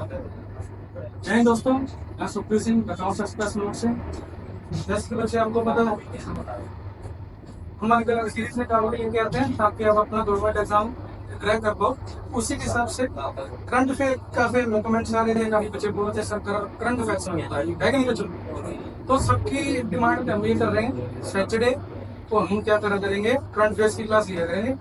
जय हिंद दोस्तों, मैं Sukhpreet Singh accounts express note से 10 किलो से आपको पता है हम अलग अलग सीरीज में काम लेके आते हैं ताकि आप अपना गवर्नमेंट एग्जाम क्रैक कर पाओ। उसी के हिसाब से करंट अफेयर काफी कमेंट्स आ रहे थे, काफी बच्चे बोलते हैं सर करंट अफेयर्स में होता है कि नहीं बच्चों। तो सबकी डिमांड पे हम ये कर रहे हैं सैटरडे को हम क्या करेंगे, करंट अफेयर्स की क्लास लिया करेंगे।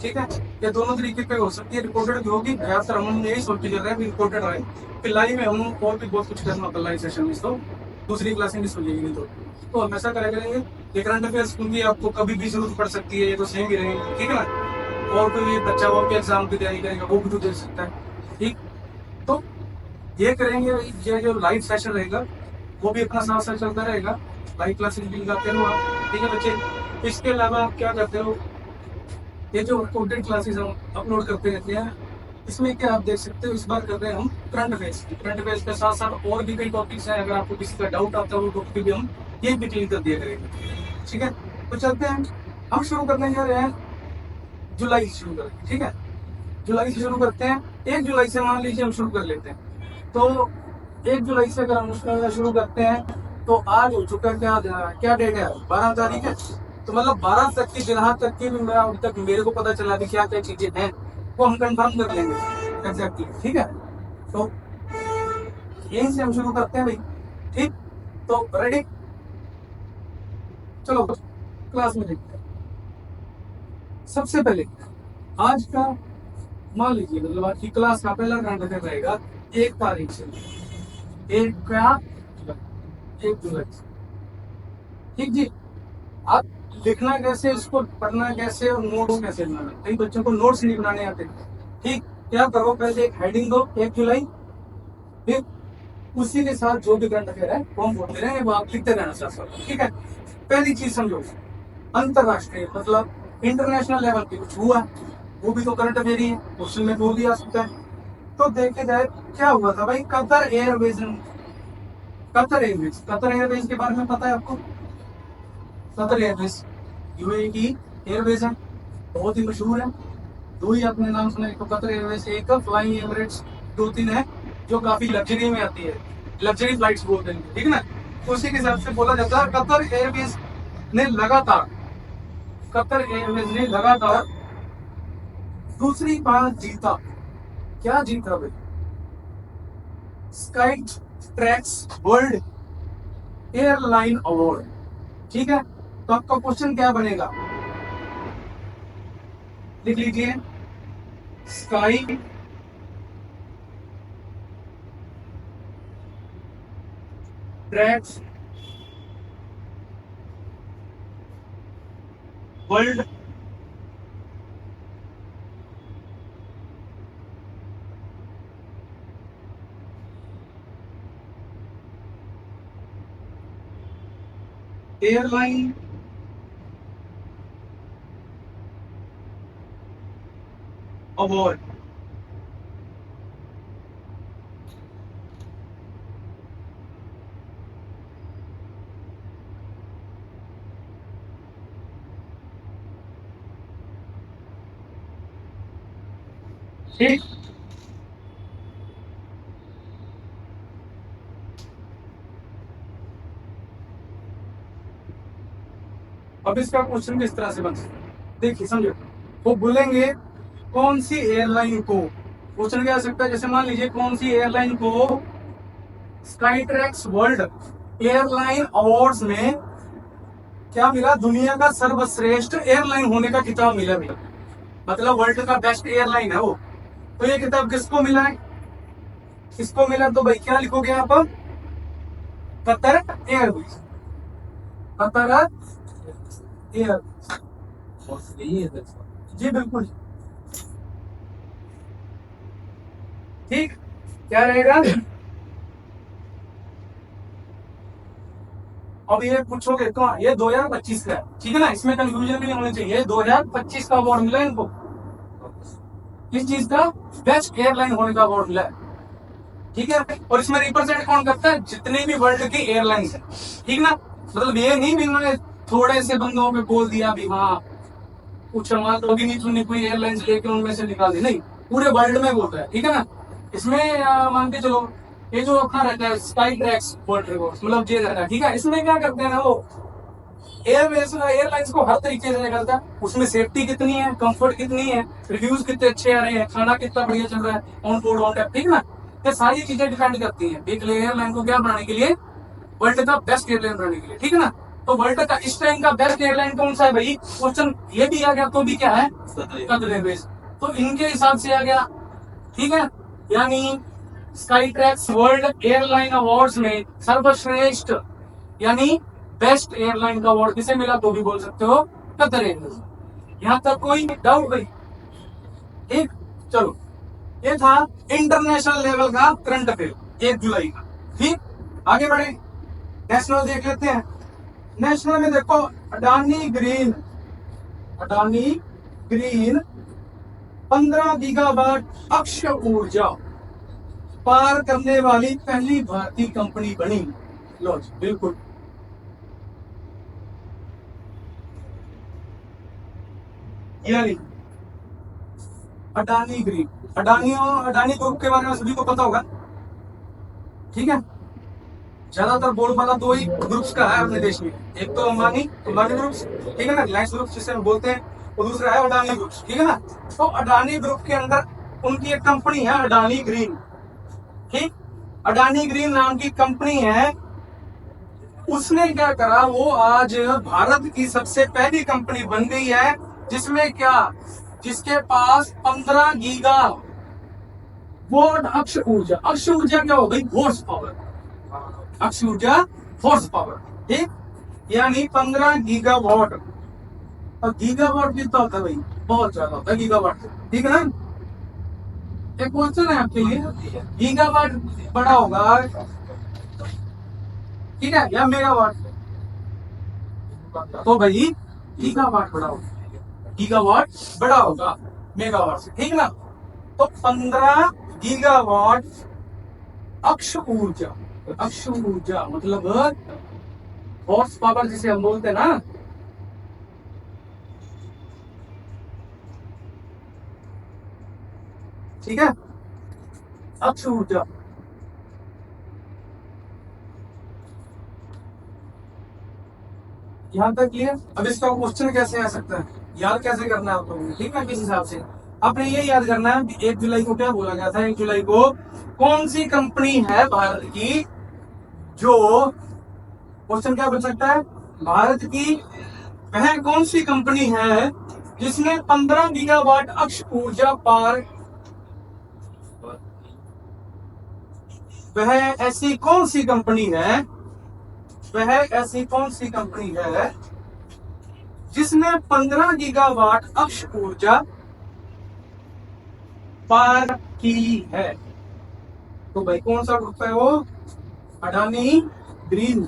ठीक है, ये दोनों तरीके पे हो सकती है, रिकॉर्डेड भी होगी। ज्यादातर हम यही सोच के चल रहे हैं रिकॉर्डेड रहे, फिर लाइव में हम और भी बहुत कुछ करना होता है लाइव सेशन में, तो दूसरी क्लासें भी सुनेगी नहीं तो हम ऐसा करेंगे। ये करंट अफेयर्स क्योंकि आपको कभी भी जरूरत पड़ सकती है, ये तो सेम ही रहेंगे, ठीक है ना। और कोई बच्चा वो भी एग्जाम की तैयारी करेगा, वो भी तो दे सकता है। ठीक, तो ये करेंगे। ये जो लाइव सेशन रहेगा वो भी अपना साथ साथ चलता रहेगा, लाइव क्लासेस भी लगाते रहो आप, ठीक है बच्चे। इसके अलावा आप क्या करते हो, ये जो रिकॉर्डेड क्लासेस हम अपलोड करते रहते हैं, इसमें क्या आप देख सकते हो, इस बार कर रहे हैं हम करंट अफेयर्स। करंट अफेयर्स के साथ साथ और भी कई टॉपिक्स हैं, अगर आपको किसी का डाउट आता है वो टॉपिक भी हम ये भी क्लियर कर दिया करेंगे। ठीक है, तो चलते हैं। हम शुरू करने जा रहे हैं जुलाई से शुरू करेंगे, ठीक है। जुलाई से शुरू करते हैं, 1 जुलाई से मान लीजिए हम शुरू कर लेते हैं। तो 1 जुलाई से अगर हम शुरू करते हैं तो आज हो चुका क्या डेट है, 12 तारीख है। तो मतलब 12 तक की, जहाँ तक की अभी तक मेरे को पता चला कि क्या क्या चीजें हैं वो हम कंफर्म कर लेंगे एग्जैक्टली, ठीक है। तो यहीं से हम शुरू करते हैं भाई, ठीक। तो रेडी, चलो क्लास में देखते हैं। सबसे पहले आज का मान लीजिए, मतलब आज की क्लास का पहला करंट अफेयर रहेगा 1 तारीख से, 1 जुलाई, ठीक जी। आप लिखना कैसे, इसको पढ़ना कैसे और नोट्स कैसे बनाना, कई बच्चों को नोट्स नहीं बनाने आते। ठीक, क्या करो, पहले एक हेडिंग दो 1 जुलाई, फिर उसी के साथ जो भी करंट अफेयर है वो हम बोलते रहे, वो आप लिखते रहना साथ साथ, ठीक है। पहली चीज समझो, अंतरराष्ट्रीय मतलब इंटरनेशनल लेवल पे कुछ हुआ, वो भी तो करंट अफेयर ही है, क्वेश्चन में वो भी आ सकता है। तो देखे जाए क्या हुआ था भाई, कतर एयरवेज के बारे में पता है आपको। कतर एयरवेज यूएई की एयरवेज है, बहुत ही मशहूर है। 2 ही अपने नाम सुने, तो कतर एयरवेज, एक फ्लाइंग एमिरेट्स, 2-3 है जो काफी लग्जरी में आती है, लग्जरी फ्लाइट्स बोलते हैं, ठीक ना। उसी के हिसाब से बोला जाता है कतर एयरवेज ने लगातार दूसरी बार जीता। क्या जीता भाई, sky tracks world airline award, ठीक है। तो आपका क्वेश्चन क्या बनेगा, लिख लीजिए, sky tracks world airline award. ठीक, अब इसका क्वेश्चन किस तरह से बन सकता है, देखिए समझो। वो बोलेंगे कौन सी एयरलाइन को, क्वेश्चन क्या आ सकता है, जैसे मान लीजिए कौन सी एयरलाइन को sky tracks world airline awards में क्या मिला, दुनिया का सर्वश्रेष्ठ एयरलाइन होने का खिताब मिला भैया, मतलब वर्ल्ड का बेस्ट एयरलाइन है वो। तो ये किताब किसको मिला है, किसको मिला, तो भाई क्या लिखोगे आप, कतर एयरवेज, कतर एयरवेज, जी बिल्कुल ठीक। क्या रहेगा, अब ये पूछोगे कहाँ, ये 2025 का है, ठीक है ना, इसमें कंफ्यूजन भी नहीं होनी चाहिए। 2025 का अवार्ड मिला इनको, किस चीज का, बेस्ट एयरलाइन होने का अवार्ड मिला है, ठीक है। और इसमें रिप्रेजेंट कौन करता है, जितने भी वर्ल्ड की एयरलाइंस है, ठीक ना। मतलब ये नहीं भी उन्होंने थोड़े से बंदों पे बोल दिया भी हाँ कुछ मान लो भी नहीं, तुमने कोई एयरलाइंस लेके उनमें से निकाल दी, नहीं, पूरे वर्ल्ड में बोलता है, ठीक है ना। इसमें मान के चलो ये जो अपना रहता है स्काई ट्रैक्स वर्ल्ड रिकॉर्ड, मतलब ये रहता है, ठीक है। इसमें क्या करते हैं ना वो एयरलाइंस को हर तरीके से निकलता है, उसमें सेफ्टी कितनी है, कंफर्ट कितनी है, रिव्यूज कितने अच्छे आ रहे हैं, खाना कितना बढ़िया चल रहा है, ऑन बोर्ड ऑन टाइम, ठीक है ना। ये सारी चीजें डिपेंड करती हैं एक एयरलाइन को क्या बनाने के लिए, वर्ल्ड का बेस्ट एयरलाइन बनाने के लिए, ठीक है ना। तो वर्ल्ड का इस टाइम का बेस्ट एयरलाइन कौन सा है भाई, क्वेश्चन ये भी आ गया तो भी क्या है, कतर एयरवेज। तो इनके हिसाब से आ गया, ठीक है। यानी sky tracks world airline awards में सर्वश्रेष्ठ यानी बेस्ट एयरलाइन का अवार्ड किसे मिला, तो भी बोल सकते हो कतर एयरवेज। यहां तक कोई डाउट भाई, ठीक। चलो ये था इंटरनेशनल लेवल का करंट अफेयर 1 जुलाई का, ठीक। आगे बढ़े, नेशनल देख लेते हैं। नेशनल में देखो अडानी ग्रीन 15 गीगावाट अक्षय ऊर्जा पार करने वाली पहली भारतीय कंपनी बनी। लो जी, बिल्कुल यानी अडानी ग्रीन, अडानी ग्रुप के बारे में सभी को पता होगा, ठीक है। ज्यादातर बोलबाला दो ही ग्रुप्स का है अपने देश में, एक तो अंबानी ग्रुप्स, ठीक है ना, रिलायंस ग्रुप जिसे हम बोलते हैं, और दूसरा है अडानी ग्रुप्स, ठीक है ना। तो अडानी ग्रुप के अंदर उनकी एक कंपनी है अडानी ग्रीन, ठीक। अडानी ग्रीन नाम की कंपनी है। उसने क्या करा, वो आज भारत की सबसे पहली कंपनी बन गई है जिसमें क्या, जिसके पास 15 गीगा वोट अक्षय ऊर्जा क्या हो गई, हॉर्स पावर, अक्षय ऊर्जा हॉर्स पावर, ठीक। यानी 15 गीगावाट, और गीगावाट कितना होता है भाई, बहुत ज्यादा होता है गीगावाट, ठीक है ना। एक क्वेश्चन है आपके लिए, गीगावाट बड़ा होगा, ठीक है, या मेगावाट, तो भाई गीगावाट बड़ा होगा, गीगावाट बड़ा होगा मेगावाट से, ठीक ना। तो 15 गीगावाट अक्षय ऊर्जा मतलब हॉर्स पावर जिसे हम बोलते हैं ना, ठीक है, अक्षय ऊर्जा। यहां तक ये, अब इसका क्वेश्चन कैसे आ सकता है, याद कैसे करना है आप लोगों ने, ठीक है। किस हिसाब से आपने ये याद करना है कि 1 जुलाई को क्या बोला गया था, 1 जुलाई को कौन सी कंपनी है भारत की, जो क्वेश्चन क्या बन सकता है, भारत की वह कौन सी कंपनी है जिसने 15 गीगावाट अक्षय ऊर्जा पार, वह ऐसी कौन सी कंपनी है, वह ऐसी कौन सी कंपनी है जिसने 15 गीगावाट अक्षय ऊर्जा पार की है। तो भाई कौन सा ग्रुप है वो, अडानी ग्रीन,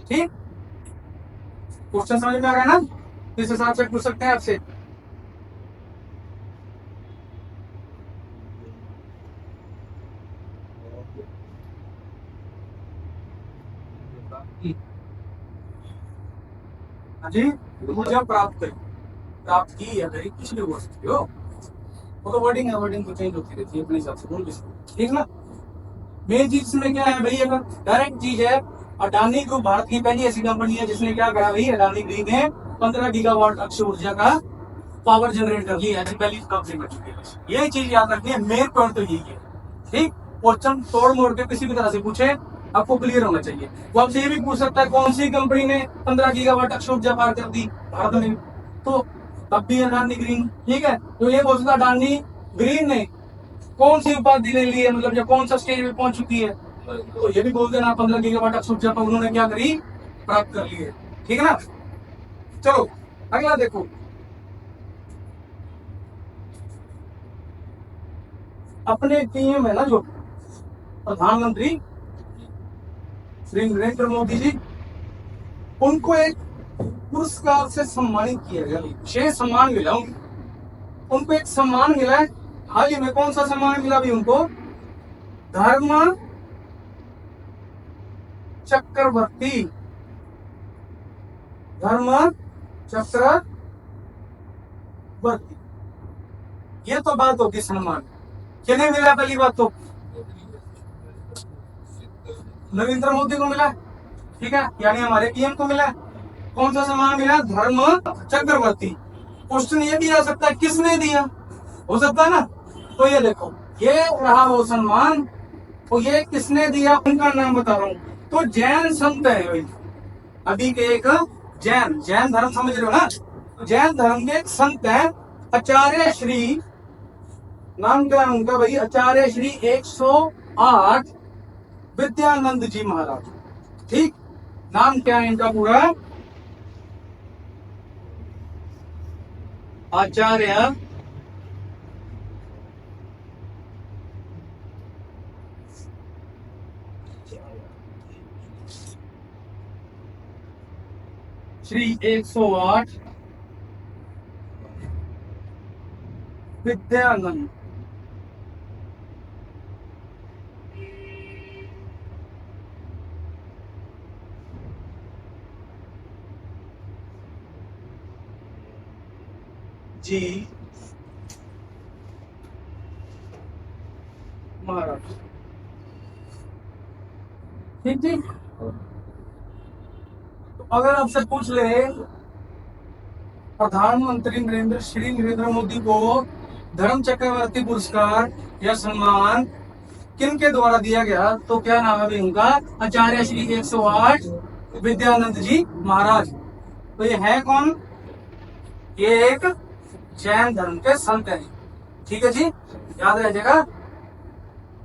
ठीक। क्वेश्चन समझ में आ रहा है ना, इस हिसाब से पूछ सकते हैं आपसे। हाँ जी, ऊर्जा प्राप्त की या करी, कुछ भी बोल सकते हो, वो तो वर्डिंग है, वर्डिंग तो चेंज होती रहती है अपने हिसाब से, बोल भी सकते, ठीक ना। मेन चीज इसमें क्या है भाई, अगर डायरेक्ट चीज है, अडानी ग्रुप भारत की पहली ऐसी कंपनी है जिसने क्या करा भाई, अडानी ग्रीन ने 15 गीगावाट अक्षय ऊर्जा का पावर जनरेट कर लिया, ऐसी पहली कंपनी बन चुकी है। यही चीज याद रखनी है, मेन पॉइंट तो यही है, ठीक। क्वेश्चन तोड़ मोड़ के किसी भी तरह से पूछे, आपको क्लियर होना चाहिए। वो आपसे ये भी पूछ सकता है कौन सी कंपनी ने 15 गीगावाट अक्षय ऊर्जा पार कर दी भारत में, तो तब भी अडानी ग्रीन, ठीक है। तो ये बोल सकता अडानी ग्रीन ने कौन सी उपाधि ले ली है, मतलब जो कौन सा स्टेज में पहुंच चुकी है, तो ये भी बोल देना 15 गीगावाट अक्षय ऊर्जा पर उन्होंने क्या करी, प्राप्त कर ली है, ठीक है ना। चलो अगला देखो, अपने पीएम है ना जो प्रधानमंत्री श्री नरेंद्र मोदी जी, उनको एक पुरस्कार से सम्मानित किया गया, विशेष सम्मान मिला उनको एक सम्मान मिला है हाल ही में। कौन सा सम्मान मिला भी उनको, धर्म चक्रवर्ती, धर्म चक्रवर्ती। ये तो बात होगी सम्मान। किन्हें मिला पहली बात तो? नरेंद्र मोदी को मिला, ठीक है, यानी हमारे पीएम को मिला। कौन सा सम्मान मिला? धर्म चक्रवर्ती। क्वेश्चन ये भी आ सकता है किसने दिया, हो सकता है ना। तो ये देखो, ये रहा वो सम्मान, तो ये किसने दिया उनका नाम बता रहा हूं। तो जैन संत है भाई, अभी के एक जैन, जैन धर्म समझ रहे हो ना, जैन धर्म के एक संत है आचार्य श्री, नाम क्या है उनका भाई? आचार्य श्री 108 विद्यानंद जी महाराज। ठीक, नाम क्या है इनका पूरा? आचार्य श्री 108 विद्यानंद जी महाराज। ठीक ठीक। तो अगर आपसे पूछ ले प्रधानमंत्री नरेंद्र मोदी को धर्म चक्रवर्ती पुरस्कार या सम्मान किन के द्वारा दिया गया, तो क्या नाम है उनका? आचार्य श्री 108 विद्यानंद जी महाराज। तो ये है कौन? ये एक जैन धर्म के संत हैं। ठीक है जी, याद रह जाएगा।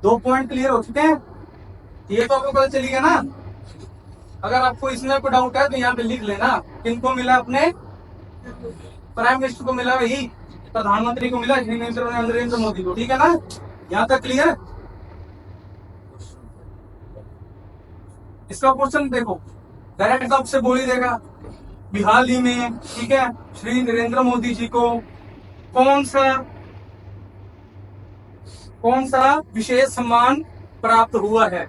2 पॉइंट क्लियर हो चुके हैं, ये तो आपको पता चली गया ना। अगर आपको इसमें कोई डाउट है तो यहाँ पे लिख लेना, किनको मिला? अपने प्राइम मिनिस्टर को मिला, वही प्रधानमंत्री को मिला, नरेंद्र मोदी को। ठीक है ना, यहाँ तक क्लियर? इसका क्वेश्चन देखो, डायरेक्ट आपसे बोल ही देगा हाल ही में, ठीक है, श्री नरेंद्र मोदी जी को कौन सा विशेष सम्मान प्राप्त हुआ है।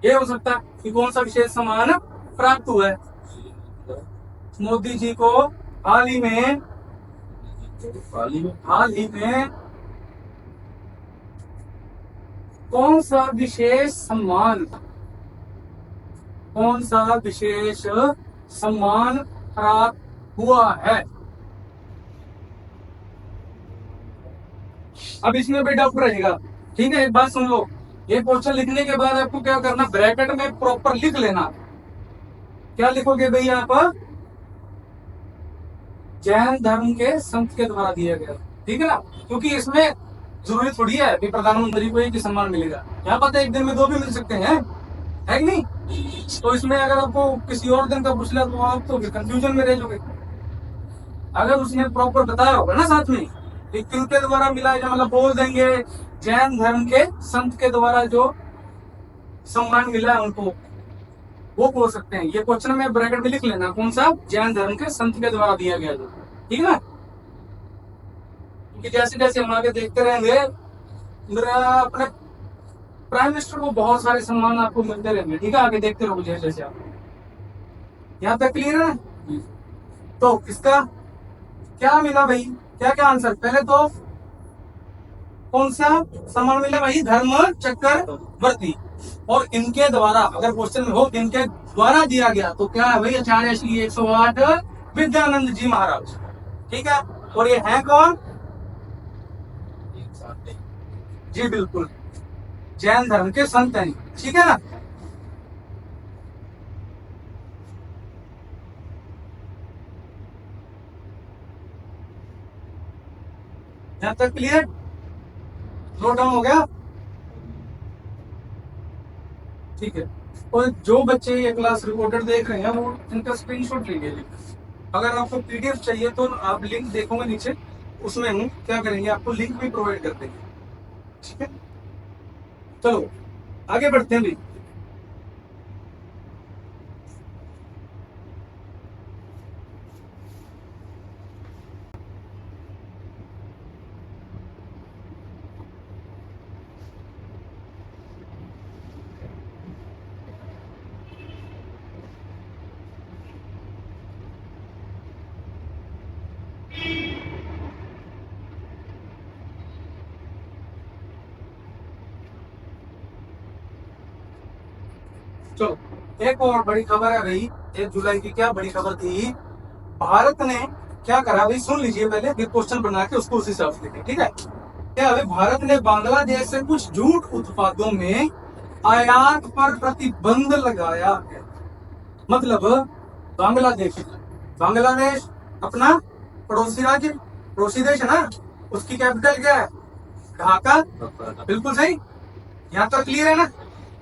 ये हो सकता है कि कौन सा विशेष सम्मान प्राप्त हुआ है मोदी जी को हाल ही में कौन सा विशेष सम्मान प्राप्त हुआ है। अब इसमें भी डाउट रहेगा, ठीक है। एक बात सुन लो, ये क्वेश्चन लिखने के बाद आपको क्या करना, ब्रैकेट में प्रॉपर लिख लेना। क्या लिखोगे भाई आप? जैन धर्म के संत के द्वारा दिया गया, ठीक है ना, क्योंकि इसमें जरूरी थोड़ी है कि प्रधानमंत्री को एक ही सम्मान मिलेगा। क्या पता है एक दिन में 2 भी मिल सकते हैं, है कि नहीं। तो इसमें अगर आपको किसी और दिन का पूछ लिया तो आप तो कंफ्यूजन में रह जाओगे। अगर उसने प्रॉपर बताया होगा ना साथ में किनके द्वारा मिला है, मतलब बोल देंगे जैन धर्म के संत के द्वारा जो सम्मान मिला है उनको, वो बोल सकते हैं। ये क्वेश्चन में ब्रैकेट में लिख लेना, कौन सा? जैन धर्म के संत के द्वारा दिया गया जो, ठीक है ना। क्योंकि जैसे जैसे हम आगे देखते रहेंगे, मेरा अपने प्राइम मिनिस्टर को बहुत सारे सम्मान आपको मिलते रहेंगे, ठीक है, आगे देखते रहो जैसे जैसे आप। यहाँ तक क्लियर है? तो इसका क्या मिला भाई, क्या क्या आंसर? पहले तो कौन सा सम्मान मिला भाई? धर्म चक्रवर्ती। और इनके द्वारा, अगर क्वेश्चन में हो इनके द्वारा दिया गया तो क्या है भाई? आचार्य श्री 108 विद्यानंद जी महाराज, ठीक है। और ये है कौन? जी बिल्कुल, जैन धर्म के संत हैं, ठीक है ना। यहां तक क्लियर? नोट डाउन हो गया? ठीक है। और जो बच्चे ये क्लास रिकॉर्डेड देख रहे हैं वो इनका स्क्रीनशॉट ले लीजिए। अगर आपको पीडीएफ चाहिए तो आप लिंक देखोगे नीचे, उसमें हम क्या करेंगे, आपको लिंक भी प्रोवाइड कर देंगे, ठीक है। चलो आगे बढ़ते हैं भी। चलो, एक और बड़ी खबर है भाई। 1 जुलाई की क्या बड़ी खबर थी? भारत ने क्या करा भाई, सुन लीजिए पहले, फिर क्वेश्चन बना के उसको उस हिसाब से लिखें, ठीक है? क्या अभी भारत ने बांग्लादेश से कुछ जूट उत्पादों में आयात पर प्रतिबंध लगाया है। मतलब बांग्लादेश, बांग्लादेश अपना पड़ोसी राज्य, पड़ोसी देश है ना, उसकी कैपिटल क्या है? ढाका। बिल्कुल सही, यहाँ तक क्लियर है ना?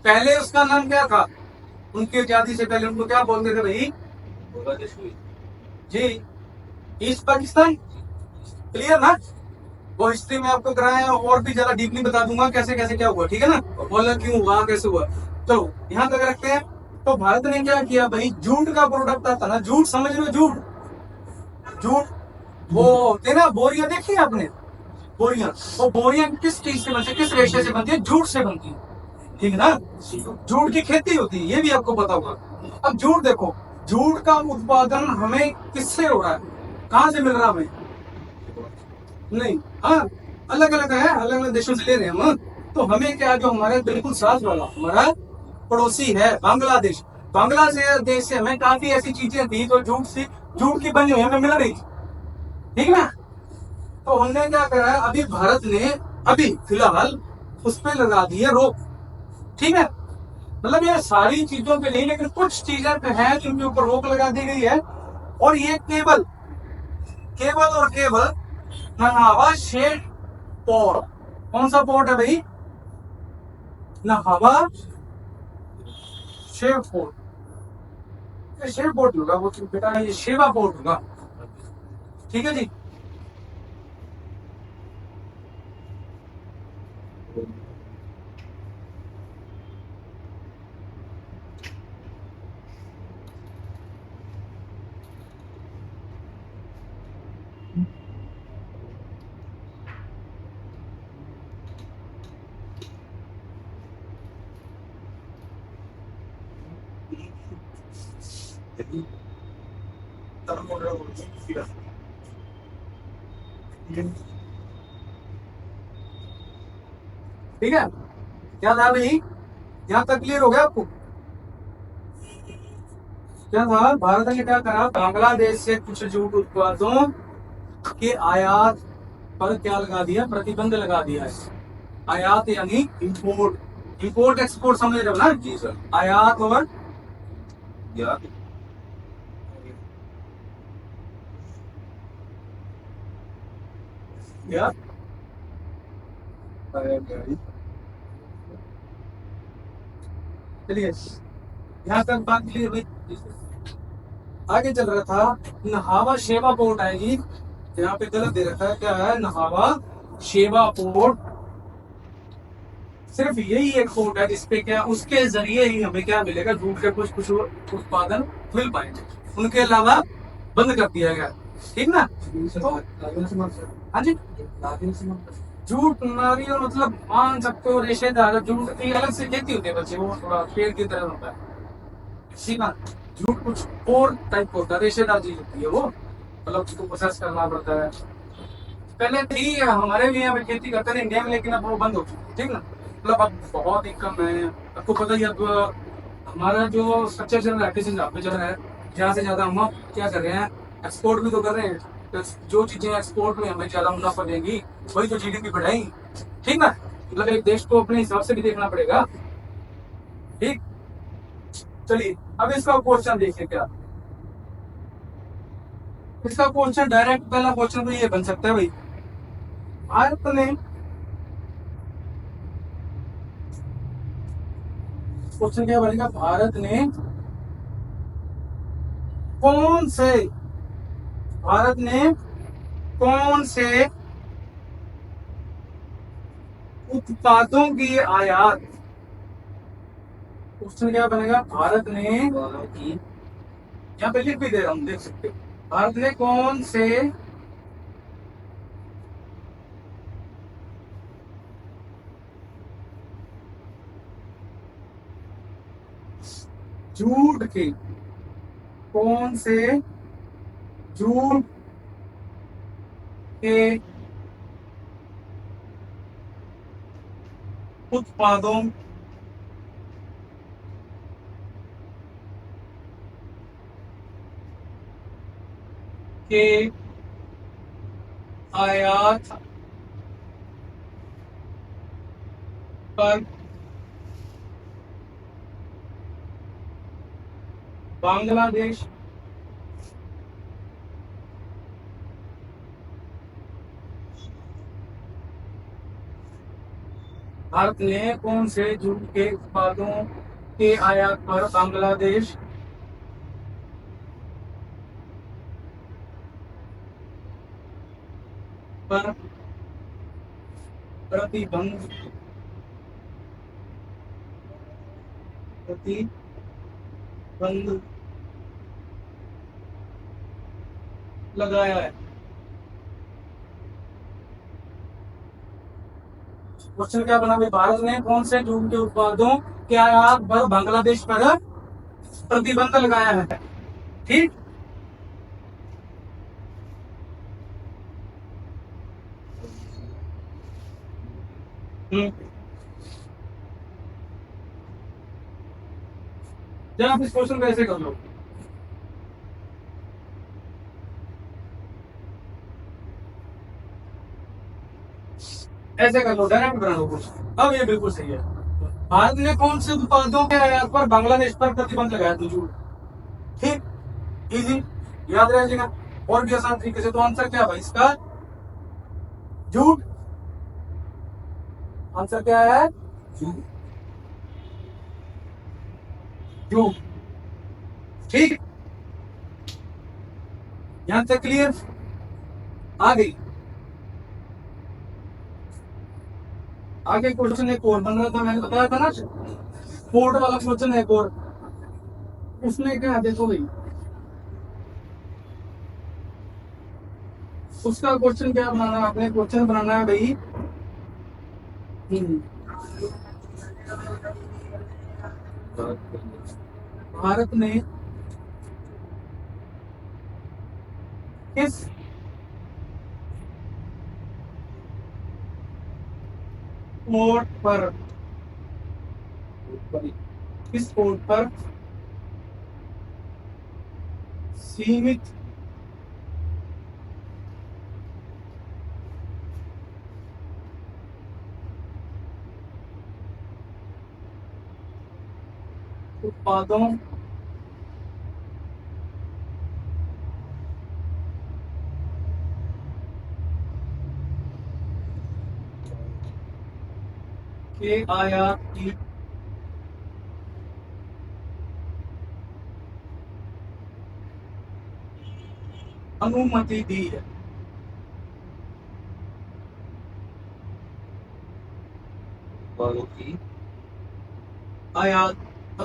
पहले उसका नाम क्या था? उनकी आजादी से पहले उनको क्या बोलते थे भाई? जी, ईस्ट पाकिस्तान। क्लियर ना? वो हिस्ट्री में आपको कराया है, और भी ज्यादा डीपली बता दूंगा कैसे कैसे क्या हुआ, ठीक है ना? बोला क्यों हुआ, कैसे हुआ। चलो यहाँ तक रखते हैं। तो भारत ने क्या किया भाई, जूट का प्रोडक्ट आता ना, जूट समझ रहे हो? जूट, जूट वो होते हैं ना, बोरियां देखी है आपने? बोरियां, वो बोरियां किस चीज से बनती है, किस रेशे से बनती है? जूट से बनती है, ठीक है ना? जूट की खेती होती है, ये भी आपको पता होगा। अब जूट देखो, जूट का उत्पादन हमें किससे हो रहा है, कहाँ से मिल रहा है हमें? नहीं, हाँ, अलग अलग है, अलग अलग देशों से ले रहे हैं हम। तो हमें क्या, जो हमारे बिल्कुल साथ वाला हमारा पड़ोसी है बांग्लादेश, बांग्लादेश से हमें काफी ऐसी चीजें थी जो जूट से, जूट की बनी हुई हमें मिल रही थी, ठीक ना? तो हमने क्या करा है, अभी भारत ने अभी फिलहाल उस पर लगा दी है रोक, ठीक है? मतलब ये सारी चीजों पे नहीं, लेकिन कुछ चीजें पे है जिनके ऊपर रोक लगा दी गई है। और ये केवल, केवल और केवल नहावा शेड पोर्ट। कौन सा पोर्ट है भाई? नहावा शेव पोर्ट। शेव पोर्ट होगा वो, बेटा ये शेवा पोर्ट होगा, ठीक है जी? ठीक है, क्या था भाई? यहाँ तक क्लियर हो गया आपको? क्या था, भारत ने क्या करा, बांग्लादेश से कुछ जूट उत्पादों के आयात पर क्या लगा दिया, प्रतिबंध लगा दिया है। आयात यानी इंपोर्ट, इंपोर्ट एक्सपोर्ट समझ रहे हो ना? जी सर। आयात और या चलिए, यहाँ तक बात क्लियर हुई। आगे चल रहा था, नहावा शेवा पोर्ट आएगी, यहाँ पे गलत दे रखा है, क्या है? नहावा शेवा पोर्ट। सिर्फ यही एक पोर्ट है जिसपे क्या, उसके जरिए ही हमें क्या मिलेगा, जूट के कुछ कुछ उत्पादन मिल पाएंगे, उनके अलावा बंद कर दिया गया, ठीक ना? तो हाँ जी, जूट नारियल मतलब मान सकते हो रेशेदार, जूट की अलग से खेती होती है बच्चे, वो थोड़ा पेड़ की तरह होता है, ठीक ना? जूट कुछ और टाइप का होता है, रेशेदार चीज होती है वो, मतलब उसको प्रोसेस करना पड़ता है। पहले थी हमारे भी यहाँ पे खेती करते थे इंडिया में, लेकिन अब वो बंद हो चुकी है, ठीक ना? मतलब अब बहुत ही कम है। आपको पता ही, अब हमारा जो स्ट्रक्चर चल रहा है, किस हिसाब पे चल रहा है, ज्यादा से ज्यादा हम क्या कर रहे हैं, एक्सपोर्ट भी तो कर रहे हैं। तो जो चीजें एक्सपोर्ट में हमें ज्यादा मुनाफा देंगी, वही तो जीडीपी बढ़ाएंगी, ठीक ना? मतलब एक देश को अपने हिसाब से भी देखना पड़ेगा, ठीक? चलिए, अब इसका क्वेश्चन देखिए क्या, इसका क्वेश्चन डायरेक्ट, पहला क्वेश्चन तो ये बन सकता है भाई, भारत ने, क्वेश्चन क्या बनेगा, भारत ने कौन से, भारत ने कौन से उत्पादों की आयात, क्वेश्चन क्या बनेगा, भारत ने, यहाँ पे लिख भी दे रहा हूं, देख सकते हो, भारत ने कौन से जूट के, कौन से जूट के उत्पादों के आयात पर बांग्लादेश भारत ने कौन से जूट के उत्पादों के आयात पर बांग्लादेश पर प्रतिबंध लगाया है? क्वेश्चन क्या बना भाई, भारत ने कौन से जूट के उत्पादों के आयात पर बांग्लादेश पर प्रतिबंध लगाया है? ठीक, जरा आप इस क्वेश्चन को ऐसे कर लो, ऐसे कर लो, डायरेक्ट बना लो क्वेश्चन। अब ये बिल्कुल सही है। भारत ने कौन से उत्पादों के आयात पर बांग्लादेश पर प्रतिबंध लगाया? तो जूट। ठीक, इजी, याद रह जाएगा। और भी आसान तरीके से, तो आंसर क्या भाई इसका? जूट। आंसर क्या है? जूट। ठीक, यहां तक क्लियर? आ गई। आगे क्वेश्चन एक और बन रहा था, मैंने बताया था ना, पोर्ट वाला क्वेश्चन एक और, उसमें क्या है देखो भाई, उसका क्वेश्चन क्या बनाना है आपने? क्वेश्चन बनाना है भाई, भारत ने किस पोर्ट पर, किस पोर्ट पर सीमित उत्पादों के आयात की अनुमति दी है? आयात,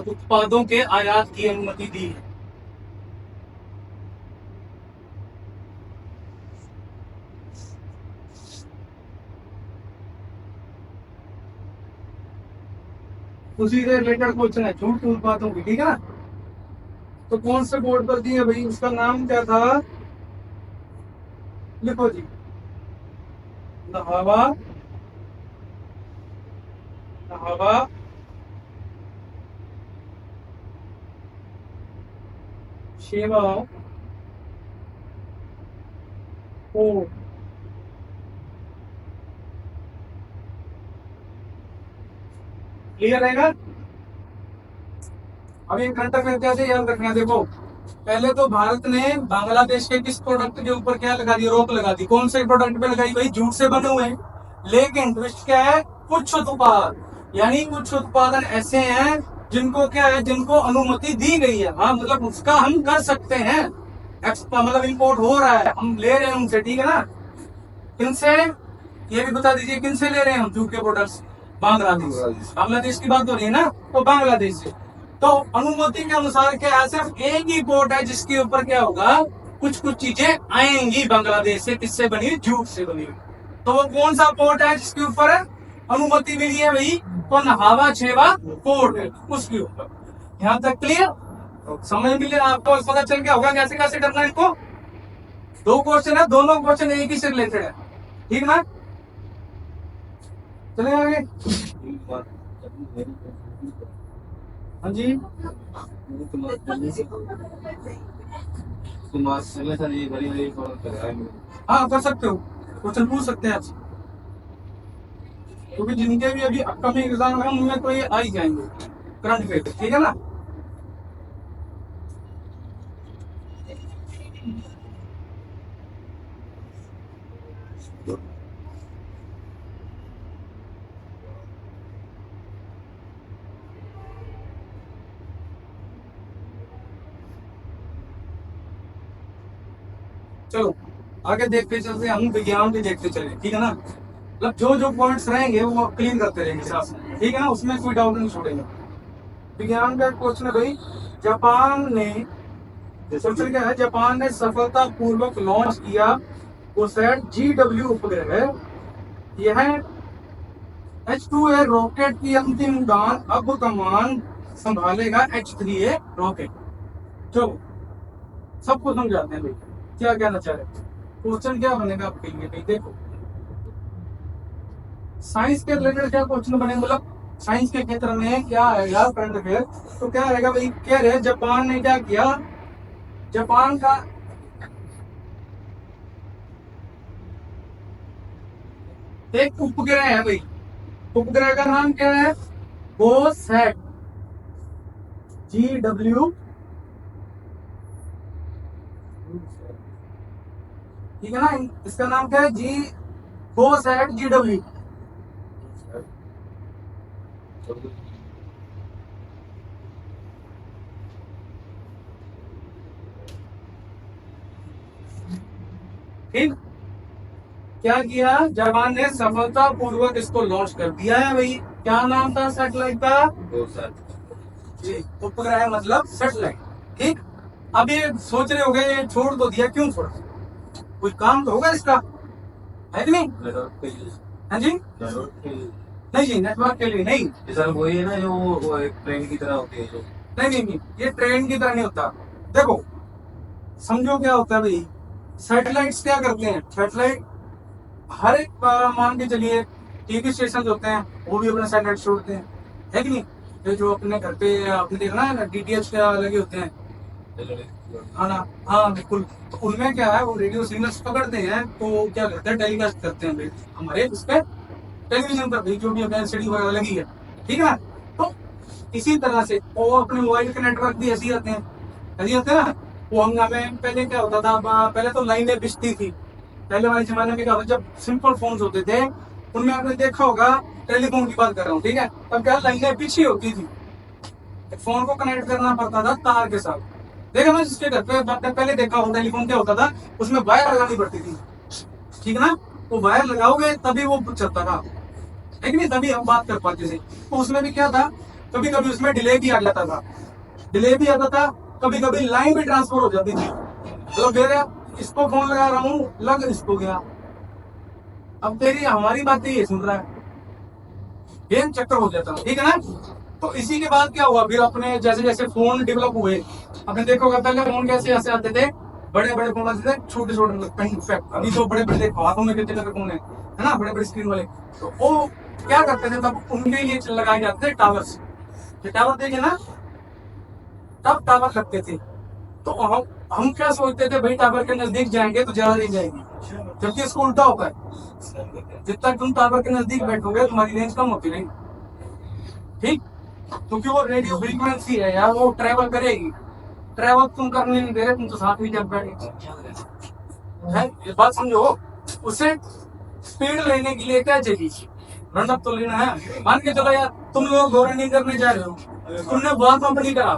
उत्पादों के आयात की अनुमति दी है। उसी से रिलेटेड क्वेश्चन है, झूठ के उत्पादों की, ठीक है ना? तो कौन से बोर्ड पर दी है भाई, उसका नाम क्या था? लिखो जी, नहावा सेवा बोर्ड। क्लियर रहेगा? अब एक घंटा में कैसे याद रखना है, देखो पहले तो भारत ने बांग्लादेश के किस प्रोडक्ट के ऊपर क्या लगा दी? रोक लगा दी। कौन से प्रोडक्ट पे लगाई भाई? जूट से बने हुए हैं। लेकिन ट्विस्ट क्या है? कुछ उत्पाद, यानी कुछ उत्पादन ऐसे हैं जिनको क्या है, जिनको अनुमति दी गई है। हाँ, मतलब उसका हम कर सकते हैं, मतलब इंपोर्ट हो रहा है, हम ले रहे हैं उनसे, ठीक है ना? किनसे, ये भी बता दीजिए, किनसे ले रहे हैं हम जूट के प्रोडक्ट्स? बांग्लादेश की बात हो रही है ना, तो बांग्लादेश से। तो अनुमति के अनुसार क्या है, सिर्फ एक ही पोर्ट है जिसके ऊपर क्या होगा, कुछ कुछ चीजें आएंगी बांग्लादेश से। किससे बनी हुई? जूट से बनी हुई। तो वो कौन सा पोर्ट है जिसके ऊपर अनुमति मिली है भाई? तो नहावा छेवा पोर्ट है, उसके ऊपर। यहाँ तक क्लियर? समझ मिले आपको? पता चल गया होगा कैसे कैसे करना है इनको। दो क्वेश्चन है, दोनों क्वेश्चन एक ही से रिलेटेड है, ठीक ना? चले आगे। हाँ जी, उसको मास समय सर ये बड़ी बड़ी फॉर्म कर रहा है। हाँ कर सकते हो, क्वेश्चन पूछ सकते हैं आपसे, क्योंकि जिनके भी अभी अपकमिंग एग्जाम है उनमें तो ये आ ही जाएंगे करंट अफेयर, ठीक है ना। चलो आगे देखते चलते, हम विज्ञान भी देखते चले, ठीक है ना। मतलब जो जो पॉइंट्स रहेंगे वो क्लीन करते रहेंगे साथ में, ठीक है ना, उसमें कोई डाउट नहीं छोड़ेंगे। विज्ञान का क्वेश्चन है भाई, जापान ने, क्वेश्चन क्या है, जापान ने सफलतापूर्वक लॉन्च किया कोसैट GW उपग्रह, यह H2A रॉकेट की अंतिम उड़ान, अब कमान संभालेगा H3A रॉकेट। चलो सबको समझाते हैं भाई क्या कहना चाह रहे हैं। क्वेश्चन क्या बनेगा आपके लिए भाई, देखो साइंस के रिलेटेड क्या क्वेश्चन बने, मतलब साइंस के क्षेत्र में क्या आएगा करंट अफेयर, तो क्या आएगा भाई, कह रहे जापान ने क्या किया, जापान का एक उपग्रह है भाई, उपग्रह का नाम क्या है, कोसैट GW, ठीक है ना, इसका नाम क्या है, कोसैट GW। ठीक, क्या किया जापान ने, सफलतापूर्वक इसको लॉन्च कर दिया है भाई। क्या नाम था सैटेलाइट का, जी उपग्रह मतलब सैटेलाइट, ठीक। अब ये सोच रहे होगे ये छोड़ तो दिया, क्यों छोड़ा, कोई काम तो होगा इसका, है कि नहीं। हाँ जी, नहीं जी नेटवर्क के लिए नहीं, सर वही है ना जो वो एक ट्रेन की तरह होती है जो, नहीं ये ट्रेन की तरह नहीं होता। देखो समझो क्या होता है भाई, सैटेलाइट्स क्या करते हैं, सैटेलाइट हर एक मान के चलिए टीवी स्टेशन होते हैं वो भी अपने सैटेलाइट छोड़ते हैं, है कि नहीं। ये जो अपने घर पे आपने देखना है ना DTH के लगे होते हैं, हाँ ना, हाँ बिल्कुल, तो उनमें क्या है वो रेडियो सिग्नल्स पकड़ते हैं, तो क्या करते हैं टेलीकास्ट करते हैं भाई हमारे उस पर टेलीविजन पर भी, जो भी अपने LCD वगैरह लगी है, ठीक है ना। तो इसी तरह से वो अपने मोबाइल के नेटवर्क भी ऐसे ही आते हैं, ऐसे ही होते हैं ना। वो हम हमें पहले क्या होता था, पहले तो लाइनें बिछती थी, पहले वाले जमाने में क्या होता, जब सिंपल फोन्स होते थे उनमें आपने देखा होगा, टेलीफोन की बात कर रहा हूँ, ठीक है, तब क्या लाइनें पीछे होती थी, फोन को कनेक्ट करना पड़ता था तार के साथ। देखा ना जिसके घर पे आपने पहले देखा हो टेलीफोन क्या होता था, उसमें वायर लगानी पड़ती थी, ठीक ना, वो वायर लगाओगे तभी वो चलता था, है कि नहीं, तभी हम बात कर पाते थे। तो उसमें भी क्या था, कभी कभी उसमें डिले भी आ जाता था, डिले भी आता था, कभी कभी लाइन भी ट्रांसफर हो जाती थी, तो मेरे इसको फोन लगा रहा हूँ, लग इसको गया, अब तेरी हमारी बातें ये सुन रहा है, ये चक्कर हो जाता है, ठीक है ना। तो इसी के बाद क्या हुआ, फिर अपने जैसे जैसे फोन डेवलप हुए, आपने देखोगे पहले फोन कैसे ऐसे आते थे, बड़े बड़े फोन आते थे, छोटे छोटे, अभी तो बड़े बड़े हाथों में कितने का फोन है ना, बड़े बड़े स्क्रीन वाले। तो वो क्या करते थे तब, उनके लिए लगाए जाते थे टावर्स, टावर देखे ना, तब टावर लगते थे। तो हम क्या सोचते थे भाई, टावर के नजदीक जाएंगे तो ज्यादा नहीं जाएगी, जबकि इसको उल्टा होता है, जितना तुम टावर के नजदीक बैठोगे तुम्हारी रेंज कम होती रहेगी, ठीक, क्योंकि वो रेडियो फ्रीक्वेंसी है यार, वो ट्रेवल करेगी, ट्रेवल तुम करने नहीं दे रहे, तुम तो साथ में जब बैठे, ये बात समझो। उससे स्पीड लेने के लिए क्या चाहिए, रनअप तो लेना है। मान के चलो यार तुम लोग गवर्निंग करने जा रहे हो, तुमने बहुत कंपनी करा,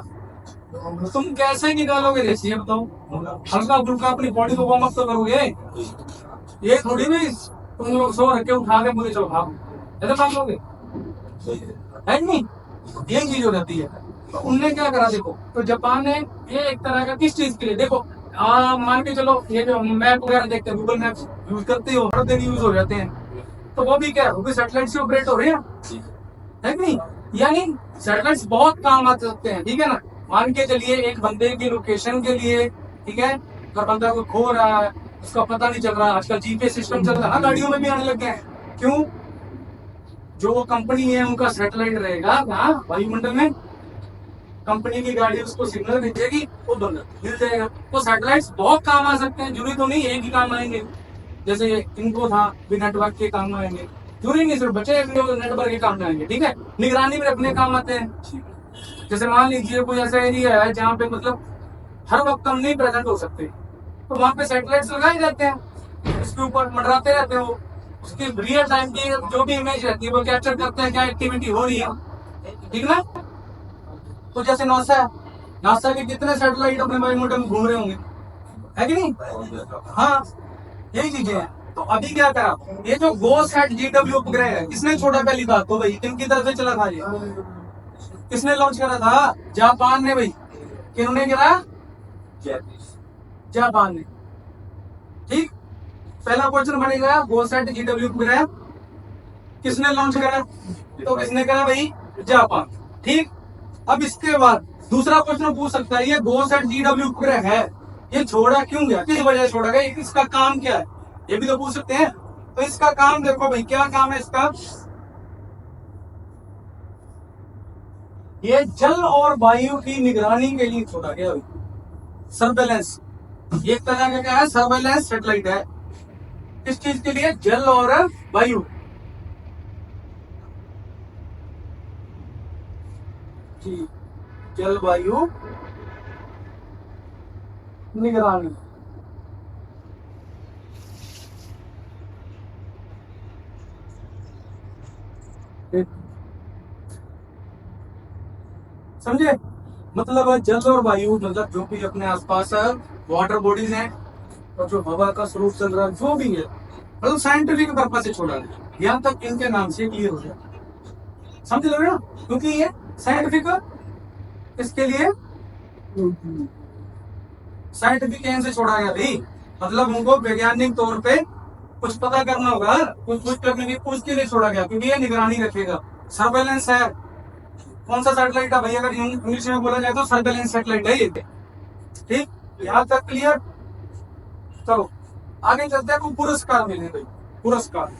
तुम कैसे निकालोगे रेस, ये बताओ, हल्का फुल्का अपनी बॉडी को वार्म अप तो करोगे, ये थोड़ी भी तुम लोग सो रखे उठा के मुझे चलो भागो, ऐसा काम लोगे, है नहीं, ये चीज हो जाती है। तो उनने क्या करा देखो, तो जापान ने ये एक तरह का किस चीज के लिए, देखो मान के चलो ये जो मैप वगैरह देखते हैं, गूगल मैप यूज करते हो, हर दिन यूज हो जाते हैं, तो वो भी क्या है, वो भी सैटेलाइट से ऑपरेट हो रहे हैं, है कि नहीं। यानी सैटेलाइट्स बहुत काम आ सकते हैं, ठीक है ना। मान के चलिए एक बंदे की लोकेशन के लिए, ठीक है, अगर बंदा को खो रहा है, उसका पता नहीं चल रहा, आजकल जीपीएस सिस्टम चल रहा है, गाड़ियों में भी आने लग गए हैं, क्यों, जो कंपनी है उनका सैटेलाइट रहेगा कहाँ, वायुमंडल में, कंपनी की गाड़ी उसको सिग्नल भेजेगी, वो बंद मिल जाएगा। तो सैटेलाइट्स बहुत काम आ सकते हैं, जरूरी तो नहीं एक ही काम आएंगे। जैसे इनको था भी नेटवर्क के काम आएंगे, जरूरी नहीं सिर्फ बचे नेटवर्क के काम आएंगे, ठीक है। निगरानी में अपने काम आते हैं। जैसे मान लीजिए कोई ऐसा एरिया है जहाँ पे मतलब हर वक्त हम नहीं प्रेजेंट हो सकते, तो वहां पे सैटेलाइट्स लगाए जाते हैं, उसके ऊपर मंडराते रहते हैं, वो उसकी रियल टाइम की जो भी इमेज रहती है वो कैप्चर करते हैं, क्या एक्टिविटी हो रही है, ठीक ना। तो जैसे नासा के कितने सैटेलाइट अपने वायुमंडल में घूम रहे होंगे, है कि नहीं। हाँ, यही चीजें हैं। तो अभी क्या करा, ये जो GoSat GW उपग्रह है, किसने छोड़ा पहली बात तो भाई, किनकी तरफ से चला था ये, किसने लॉन्च करा था, जापान ने भाई। किन्होंने करा, जापान ने, ठीक। पहला क्वेश्चन बनेगा GoSat GW उपग्रह किसने लॉन्च करा, तो किसने करा भाई, जापान, ठीक। अब इसके बाद दूसरा क्वेश्चन पूछ सकता है, ये GoSat GW उपग्रह है, ये छोड़ा क्यों गया, किस वजह से छोड़ा गया, इसका काम क्या है, ये भी तो पूछ सकते हैं। तो इसका काम देखो भाई, क्या काम है इसका, ये जल और वायु की निगरानी के लिए छोड़ा गया भाई, सर्वेलेंस। एक तरह का क्या है, सर्वेलेंस सैटेलाइट है, किस चीज के लिए, जल और वायु, जी, जलवायु निगरानी। समझे, मतलब जल और वायु, मतलब जो भी अपने आसपास वाटर बॉडीज हैं और जो हवा का स्रोत चल रहा है, जो भी है, मतलब साइंटिफिक पर्पज से छोड़ा है। यहाँ तक इनके नाम से क्लियर हो जाए, समझ लो ना, क्योंकि ये साइंटिफिक, इसके लिए साइंटिफिक एम से छोड़ा गया भाई, मतलब उनको वैज्ञानिक तौर पे कुछ पता करना होगा, कुछ करने की उसके लिए छोड़ा गया, क्योंकि ये निगरानी रखेगा, सर्वेलेंस है। कौन सा सैटेलाइट है भाई, अगर इंग्लिश में बोला जाए तो सर्वेलेंस सैटेलाइट है ये, ठीक। यहाँ तक क्लियर। चलो आगे चलते हैं, को पुरस्कार मिले भाई, पुरस्कार।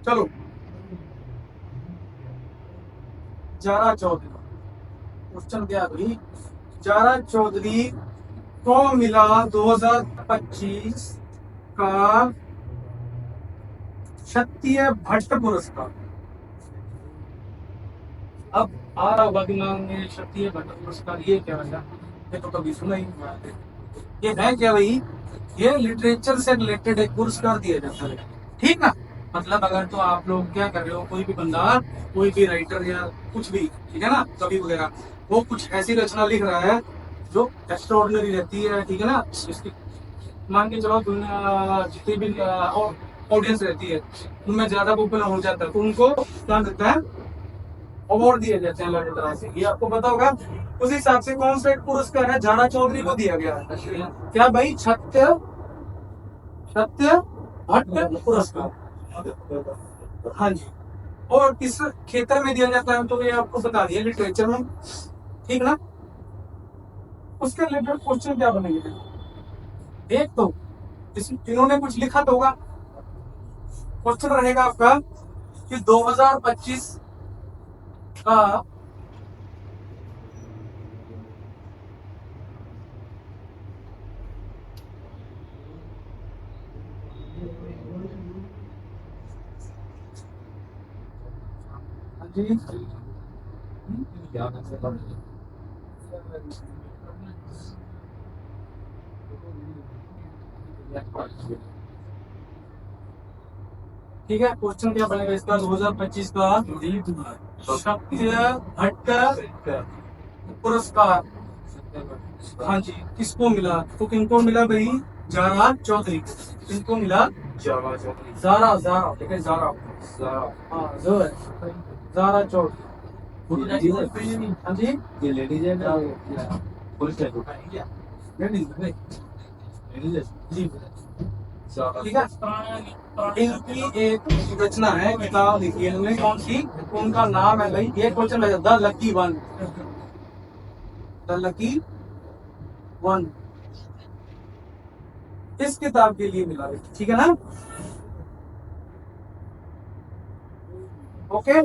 चलो, जारा चौधरी, क्वेश्चन क्या भाई, जारा चौधरी को मिला 2025 का क्षत्रिय भट्ट पुरस्कार। अब आ रहा होगा दिमाग में, क्षत्रिय भट्ट पुरस्कार ये क्या है, ये तो कभी सुना ही नहीं, ये है क्या भाई, ये लिटरेचर से रिलेटेड एक पुरस्कार दिया जाता है, ठीक ना। मतलब अगर तो आप लोग क्या कर रहे हो, कोई भी बंदा, कोई भी राइटर या कुछ भी, ठीक है ना, कवि वगैरह, वो कुछ ऐसी रचना लिख रहा है जो एक्स्ट्राऑर्डिनरी रहती है, ठीक है ना, इसकी मान के चलो दुनिया जितनी भी ऑडियंस रहती है उनमें ज्यादा पॉपुलर हो जाता है, तो उनको क्या करता है, अवार्ड दिए जाते हैं अलग तरह से, ये आपको पता होगा। उस हिसाब से कौन सा एक पुरस्कार है जारा चौधरी को दिया गया है, क्या भाई, सत्य भट्ट पुरस्कार, हाँ जी। और किस क्षेत्र में दिया जाता है, तो ये आपको बता दिया, लिटरेचर में, ठीक ना। उसके रिलेटेड क्वेश्चन क्या बनेंगे, एक तो इन्होंने कुछ लिखा तो होगा, क्वेश्चन रहेगा आपका कि 2025 का जी ठीक है, क्वेश्चन क्या बनेगा इसका, 2025 का क्षत्रिय भट्ट पुरस्कार, हाँ जी, किसको मिला, तो किनको मिला भाई, जारा चौधरी, किनको मिला, जारा, ठीक है, जारा, हाँ जारा चौधरी, हाँ जी, ये लेडीज है, पुरुष है, जी ठीक है। इनकी एक रचना है, किताब लिखी है इन्होंने, कौन सी, उनका नाम है भाई, ये क्वेश्चन है the lucky one, the lucky one, इस किताब के लिए मिला, ठीक है ना। ओके